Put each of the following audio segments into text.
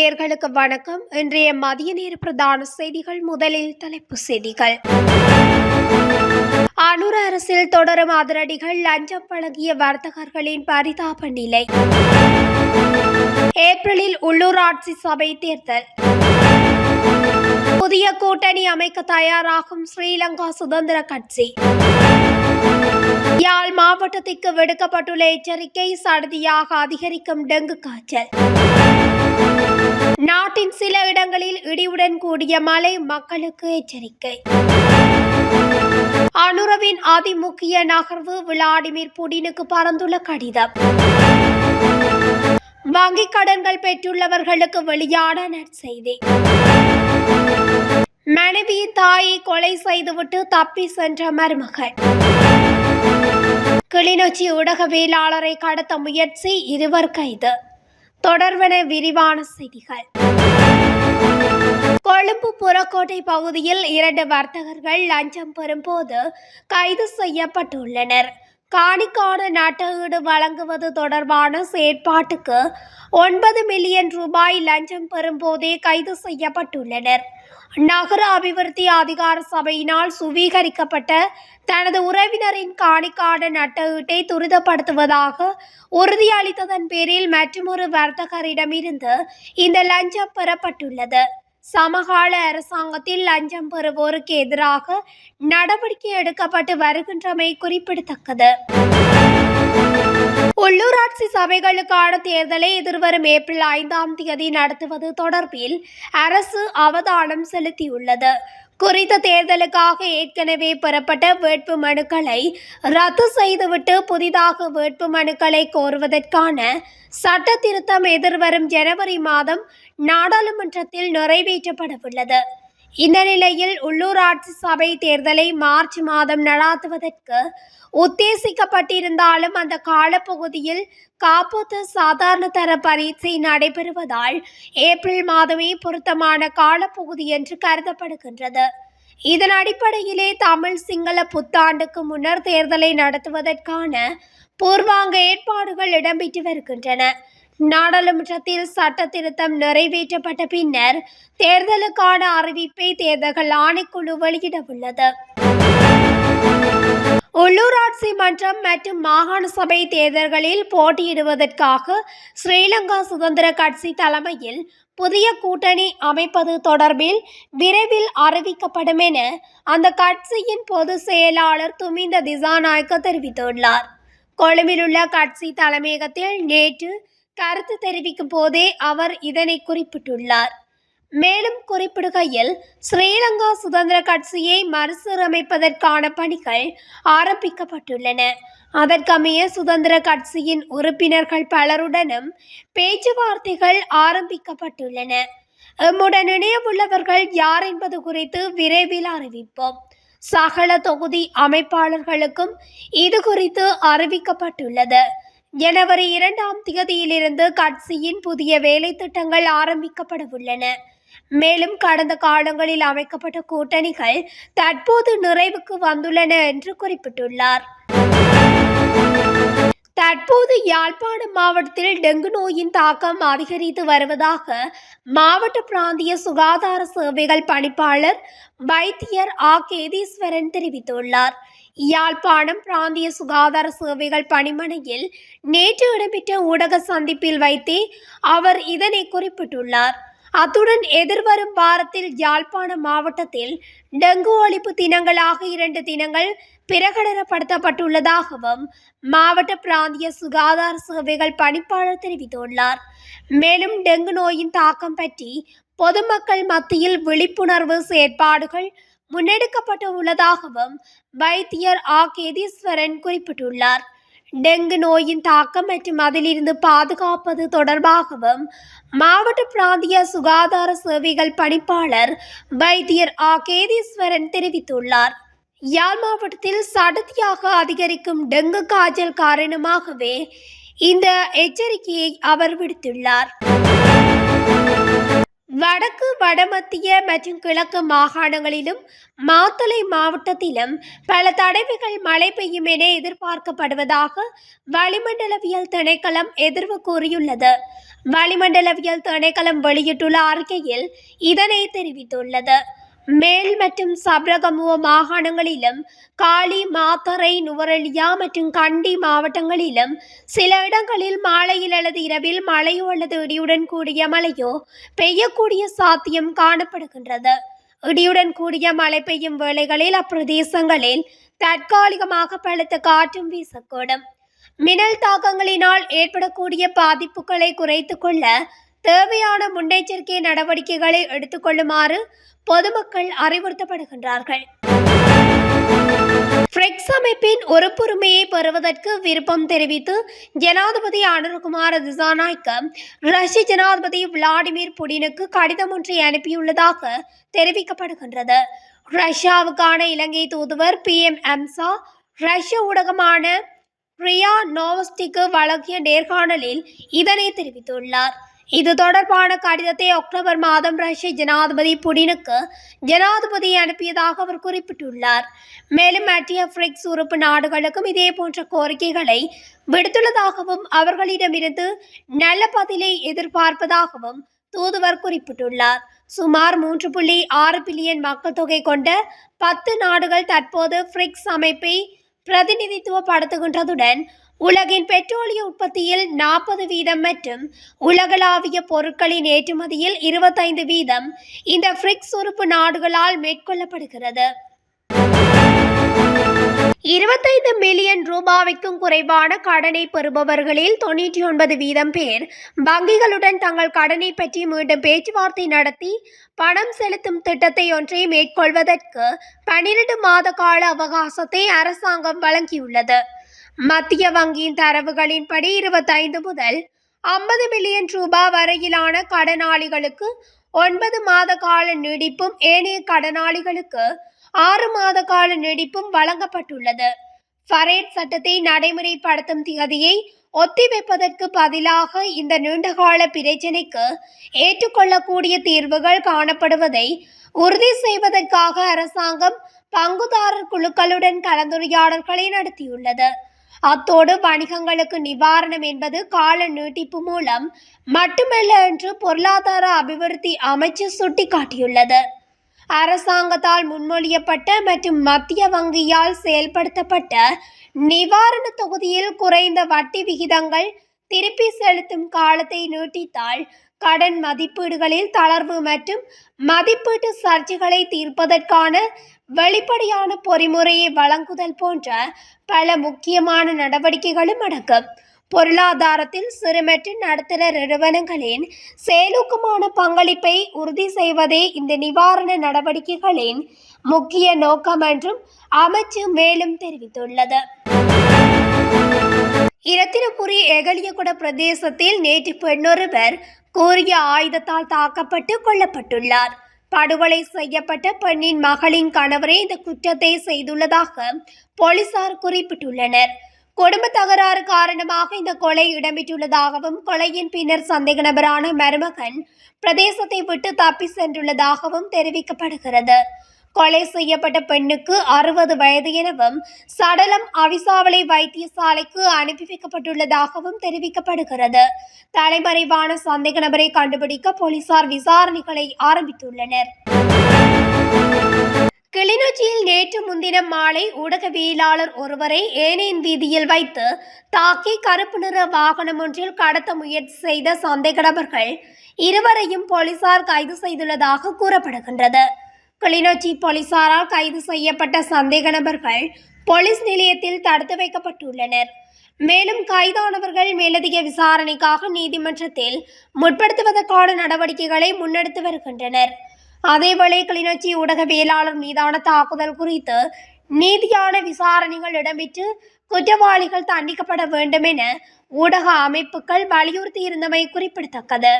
நேயர்களுக்கு வணக்கம். இன்றைய மதிய நேர பிரதான செய்திகள். முதலில் தலைப்புச் செய்திகள். அனுர அரசில் தொடரும் அதிரடிகள். லஞ்சம் வழங்கிய வர்த்தகர்களின் பரிதாப நிலை. ஏப்ரலில் உள்ளூராட்சி சபை தேர்தல். புதிய கூட்டணி அமைக்க தயாராகும் ஸ்ரீலங்கா சுதந்திர கட்சி. யாழ் மாவட்டத்திற்கு விடுக்கப்பட்டுள்ள எச்சரிக்கை. சடுதியாக அதிகரிக்கும் டெங்கு காய்ச்சல். நாட்டின் சில இடங்களில் இடியுடன் கூடிய மழை. மக்களுக்கு எச்சரிக்கை. அனுரவின் அதிமுக்கிய நகர்வு. விளாடிமிர் புடினுக்கு பறந்துள்ள கடிதம். வங்கிக் கடன்கள் பெற்றுள்ளவர்களுக்கு வெளியான நற்செய்தி. மனைவியின் தாயை கொலை செய்துவிட்டு தப்பி சென்ற மருமகள். கிளிநொச்சி ஊடகவியலாளரை கடத்த முயற்சி. 2 கைது. தொடர்வன விரிவான செய்திகள். கொழும்பு புறக்கோட்டை பகுதியில் 2 வர்த்தகர்கள் லஞ்சம் பெறும்போது கைது செய்யப்பட்டுள்ளனர். காணிக்கான நட்டஈடு வழங்குவது தொடர்பான செயற்பாட்டுக்கு 9 மில்லியன் ரூபாய் லஞ்சம் பெறும்போதே கைது செய்யப்பட்டுள்ளனர். நகர அபிவிருத்தி அதிகார சபையினால் சுவீகரிக்கப்பட்ட தனது உறவினரின் காணிக்கான நட்டஈட்டை துரிதப்படுத்துவதாக உறுதியளித்ததன் பேரில் மற்றொரு வர்த்தகரிடமிருந்து இந்த லஞ்சம் பெறப்பட்டுள்ளது. சமகால அரசாங்கத்தில் லஞ்சம் பெறுவோருக்கு எதிராக நடவடிக்கை எடுக்கப்பட்டு வருகின்றமை குறிப்பிடத்தக்கது. உள்ளூராட்சி சபைகளுக்கான தேர்தலை எதிர்வரும் ஏப்ரல் 5ஆம் தேதி நடத்துவது தொடர்பில் அரசு அவதானம் செலுத்தியுள்ளது. குறித்த தேர்தலுக்காக ஏற்கனவே பெறப்பட்ட வேட்பு மனுக்களை ரத்து செய்துவிட்டு புதிதாக வேட்பு மனுக்களை கோருவதற்கான சட்ட திருத்தம் எதிர்வரும் ஜனவரி மாதம் நாடாளுமன்றத்தில் நிறைவேற்றப்படவுள்ளது. இந்த நிலையில் உள்ளூராட்சி சபை தேர்தலை மார்ச் மாதம் நடாத்துவதற்கு உத்தேசிக்கப்பட்டிருந்தாலும் அந்த காலப்பகுதியில் காப்போத்த சாதாரண தர பரீட்சை நடைபெறுவதால் ஏப்ரல் மாதமே பொருத்தமான காலப்பகுதி என்று கருதப்படுகின்றது. இதன் அடிப்படையிலே தமிழ் சிங்கள புத்தாண்டுக்கு முன்னர் தேர்தலை நடத்துவதற்கான பூர்வாங்க ஏற்பாடுகள் இடம்பெற்று வருகின்றன. நாடாளுமன்றத்தில் சட்ட திருத்தம் நிறைவேற்றப்பட்ட பின்னர் தேர்தலுக்கான அறிவிப்பை தேர்தல்கள் ஆணைக்குழு வெளியிடவுள்ளது. உள்ளூராட்சி மன்றம் மற்றும் மாகாண சபை தேர்தல்களில் போட்டியிடுவதற்காக ஸ்ரீலங்கா சுதந்திர கட்சி தலைமையில் புதிய கூட்டணி அமைப்பது தொடர்பில் விரைவில் அறிவிக்கப்படும் என அந்த கட்சியின் பொதுச் செயலாளர் துமிந்த திசாநாயக்க தெரிவித்துள்ளார். கொழும்பில் உள்ள கட்சி தலைமையகத்தில் நேற்று கருத்து தெரிவிக்கும் போதே அவர் இதனை குறிப்பிட்டுள்ளார். மேலும் குறிப்பிடுகையில், ஸ்ரீலங்கா சுதந்திர கட்சியை மறுசீரமைப்பதற்கான பணிகள் ஆரம்பிக்கப்பட்டுள்ளன. அதற்கமைய சுதந்திர கட்சியின் உறுப்பினர்கள் பலருடனும் பேச்சுவார்த்தைகள் ஆரம்பிக்கப்பட்டுள்ளன. எம்முடன் இணையவுள்ளவர்கள் யார் என்பது குறித்து விரைவில் அறிவிப்போம். சகல தொகுதி அமைப்பாளர்களுக்கும் இது குறித்து அறிவிக்கப்பட்டுள்ளது. ஜனவரி 2ஆம் தேதியிலிருந்து கட்சியின் புதிய வேலை திட்டங்கள் ஆரம்பிக்கப்படவுள்ளன. மேலும் கடந்த காலங்களில் அமைக்கப்பட்ட கூட்டணிகள் தற்போது நிறைவுக்கு வந்துள்ளன என்று குறிப்பிட்டுள்ளார். தற்போது யாழ்ப்பாணம் மாவட்டத்தில் டெங்கு நோயின் தாக்கம் அதிகரித்து வருவதாக மாவட்ட பிராந்திய சுகாதார சேவைகள் பணிப்பாளர் வைத்தியர் கேதீஸ்வரன் தெரிவித்துள்ளார். யாழ்ப்பாணம் பிராந்திய சுகாதார சேவைகள் பணிமனையில் நேற்று இடம்பெற்ற ஊடக சந்திப்பில் வைத்தே அவர் இதனை குறிப்பிட்டுள்ளார். அத்துடன் எதிர்வரும் வாரத்தில் யாழ்ப்பாணம் மாவட்டத்தில் டெங்கு ஒழிப்பு தினங்களாக 2 தினங்கள் பிரகடனப்படுத்தப்பட்டுள்ளதாகவும் மாவட்ட பிராந்திய சுகாதார சேவைகள் பணிப்பாளர் தெரிவித்துள்ளார். மேலும் டெங்கு நோயின் தாக்கம் பற்றி பொதுமக்கள் மத்தியில் விழிப்புணர்வு செயற்பாடுகள் முன்னெடுக்கப்பட்டு உள்ளதாகவும் வைத்தியர் கேதீஸ்வரன் குறிப்பிட்டுள்ளார். டெங்கு நோயின் தாக்கம் மற்றும் அதிலிருந்து பாதுகாப்பது தொடர்பாகவும் மாவட்ட பிராந்திய சுகாதார சேவைகள் பணிப்பாளர் வைத்தியர் கேதீஸ்வரன் தெரிவித்துள்ளார். யாழ் மாவட்டத்தில் சடுதியாக அதிகரிக்கும் டெங்கு காய்ச்சல் காரணமாகவே இந்த எச்சரிக்கையை அவர் விடுத்துள்ளார். வடக்கு, வடமத்திய மற்றும் கிழக்கு மாகாணங்களிலும் மாத்தளை மாவட்டத்திலும் பல தடவைகள் மழை பெய்யும் என எதிர்பார்க்கப்படுவதாக வளிமண்டலவியல் திணைக்களம் எதிர்வு கூறியுள்ளது. வளிமண்டலவியல் திணைக்களம் வெளியிட்டுள்ள அறிக்கையில் இதனை தெரிவித்துள்ளது. மேல் மற்றும் சப்ரகமுவ மாகாணங்களிலும் காலி, மாத்தறை, நுவரெலியா மற்றும் கண்டி மாவட்டங்களிலும் சில இடங்களில் மாலையில் அல்லது இரவில் மழையோ அல்லது இடியுடன் கூடிய மழையோ பெய்யக்கூடிய சாத்தியம் காணப்படுகின்றது. இடியுடன் கூடிய மழை பெய்யும் வேளைகளில் அப்பிரதேசங்களில் தற்காலிகமாக பலத்த காற்றும் வீசக்கூடும். மின்னல் தாக்கங்களினால் ஏற்படக்கூடிய பாதிப்புகளை குறைத்துக் கொள்ள தேவையான முன்னெச்சரிக்கை நடவடிக்கைகளை எடுத்துக்கொள்ளுமாறு பொதுமக்கள் அறிவுறுத்தப்படுகின்றார்கள். பிரிக்ஸ் அமைப்பின் உறுப்புரிமையை பெறுவதற்கு விருப்பம் தெரிவித்து ஜனாதிபதி அனுரகுமார திசாநாயக்க ரஷ்ய ஜனாதிபதி விளாடிமிர் புடினுக்கு கடிதம் ஒன்றை அனுப்பியுள்ளதாக தெரிவிக்கப்படுகின்றது. ரஷ்யாவுக்கான இலங்கை தூதுவர் PM அம்சா ரஷ்ய ஊடகமான ரியா நோவஸ்டிக்கு வழங்கிய நேர்காணலில் இதனை தெரிவித்துள்ளார். இது தொடர்பான கடிதத்தை அக்டோபர் மாதம் ரஷ்ய ஜனாதிபதி புடினுக்கு ஜனாதிபதி அனுப்பியதாக அவர் குறிப்பிட்டுள்ளார். மேலும் மத்திய பிரிக்ஸ் உறுப்பு நாடுகளுக்கும் இதேபோன்ற கோரிக்கைகளை விடுத்துள்ளதாகவும் அவர்களிடமிருந்து நல்ல பதிலை எதிர்பார்ப்பதாகவும் தூதுவர் குறிப்பிட்டுள்ளார். சுமார் 3.6 பில்லியன் மக்கள் தொகை கொண்ட 10 நாடுகள் தற்போது பிரிக்ஸ் அமைப்பை பிரதிநிதித்துவப்படுத்துகின்றதுடன் உலகின் பெட்ரோலிய உற்பத்தியில் 40% மற்றும் உலகளாவிய பொருட்களின் ஏற்றுமதியில் 25% இந்த பிரிக்ஸ் உறுப்பு நாடுகளால் மேற்கொள்ளப்படுகிறது. 25 மில்லியன் ரூபாய்க்கும் குறைவான கடனை பெறுபவர்களில் 99% பேர் வங்கிகளுடன் தங்கள் கடனை பற்றி மீண்டும் பேச்சுவார்த்தை நடத்தி பணம் செலுத்தும் திட்டத்தை ஒன்றை மேற்கொள்வதற்கு 12 மாத கால அவகாசத்தை அரசாங்கம் வழங்கியுள்ளது. மத்திய வங்கியின் தரவுகளின்படி 25 முதல் 50 மில்லியன் ரூபாய் வரையிலான கடனாளிகளுக்கு 9 மாத கால நீடிப்பும் ஏனைய கடனாளிகளுக்கு 6 மாத கால நீடிப்பும் வழங்கப்பட்டுள்ளது. ஃபரேட் சட்டத்தை நடைமுறைப்படுத்தும் திகதியை ஒத்திவைப்பதற்கு பதிலாக இந்த நீண்டகால பிரச்சினைக்கு ஏற்றுக்கொள்ளக்கூடிய தீர்வுகள் காணப்படுவதை உறுதி செய்வதற்காக அரசாங்கம் பங்குதாரர் குழுக்களுடன் கலந்துரையாடல்களை நடத்தியுள்ளது. அத்தோடு வணிகங்களுக்கு நிவாரணம் என்பது கால நீட்டிப்பு மூலம் மட்டுமல்ல என்று பொருளாதார அபிவிருத்தி அமைச்சு சுட்டிக்காட்டியுள்ளது. அரசாங்கத்தால் முன்மொழியப்பட்ட மற்றும் மத்திய வங்கியால் செயல்படுத்தப்பட்ட நிவாரண தொகுதியில் குறைந்த வட்டி விகிதங்கள், திருப்பி செலுத்தும் காலத்தை நீட்டித்தால், கடன் மதிப்பீடுகளில் தளர்வு மற்றும் மதிப்பீட்டு சர்ச்சைகளை தீர்ப்பதற்கான வெளிப்படையான பொறிமுறையை வழங்குதல் போன்ற பல முக்கியமான நடவடிக்கைகளும் அடங்கும். பொருளாதாரத்தில் சிறு மற்றும் நடுத்தர நிறுவனங்களின் செயலூக்கமான பங்களிப்பை உறுதி செய்வதே இந்த நிவாரண நடவடிக்கைகளின் முக்கிய நோக்கம் என்றும் அமைச்சு மேலும் தெரிவித்துள்ளது. இரத்தினபுரி எகலியகுட பிரதேசத்தில் நேற்று பெண்ணொருவர் கூறிய ஆயுதத்தால் தாக்கப்பட்டு கொல்லப்பட்டுள்ளார். படுகொலை செய்யப்பட்ட பெண்ணின் மகளின் கணவரே இந்த குற்றத்தை செய்துள்ளதாக போலீசார் குறிப்பிட்டுள்ளனர். குடும்ப தகராறு காரணமாக இந்த கொலை இடம்பெற்றுள்ளதாகவும் கொலையின் பின்னர் சந்தேக நபரான மருமகன் பிரதேசத்தை விட்டு தப்பி சென்றுள்ளதாகவும் தெரிவிக்கப்படுகிறது. கொலை செய்யப்பட்ட பெண்ணுக்கு 60 வயது எனவும் சடலம் அவிசாவளை வைத்தியசாலைக்கு அனுப்பி வைக்கப்பட்டுள்ளதாகவும் தெரிவிக்கப்படுகிறது. தலைமறைவான சந்தேக நபரை கண்டுபிடிக்க போலீசார் விசாரணைகளை ஆரம்பித்துள்ளனர். கிளிநொச்சியில் நேற்று முன்தினம் மாலை ஊடகவியலாளர் ஒருவரை ஏனையின் வீதியில் வைத்து தாக்கி கருப்பு நிற வாகனம் ஒன்றில் கடத்த முயற்சி செய்த சந்தேக நபர்கள் 2 போலீசார் கைது செய்துள்ளதாக கூறப்படுகின்றது. கிளிநொச்சி போலீசாரால் கைது செய்யப்பட்ட சந்தேக நபர்கள் போலீஸ் நிலையத்தில் தடுத்து வைக்கப்பட்டுள்ளனர். மேலும் கைதானவர்கள் மேலதிக விசாரணைக்காக நீதிமன்றத்தில் முற்படுத்துவதற்கான நடவடிக்கைகளை முன்னெடுத்து வருகின்றனர். அதேவேளை கிளிநொச்சி ஊடகவியலாளர் மீதான தாக்குதல் குறித்து நீதியான விசாரணைகள் இடம்பெற்று குற்றவாளிகள் தண்டிக்கப்பட வேண்டும் என ஊடக அமைப்புகள் வலியுறுத்தியிருந்தமை குறிப்பிடத்தக்கது.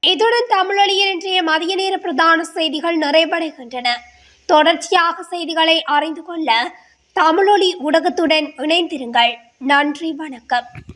இத்துடன் தமிழொலியின் இன்றைய மதிய நேர பிரதான செய்திகள் நிறைவடைகின்றன. தொடர்ச்சியாக செய்திகளை அறிந்து கொள்ள தமிழொலி ஊடகத்துடன் இணைந்திருங்கள். நன்றி, வணக்கம்.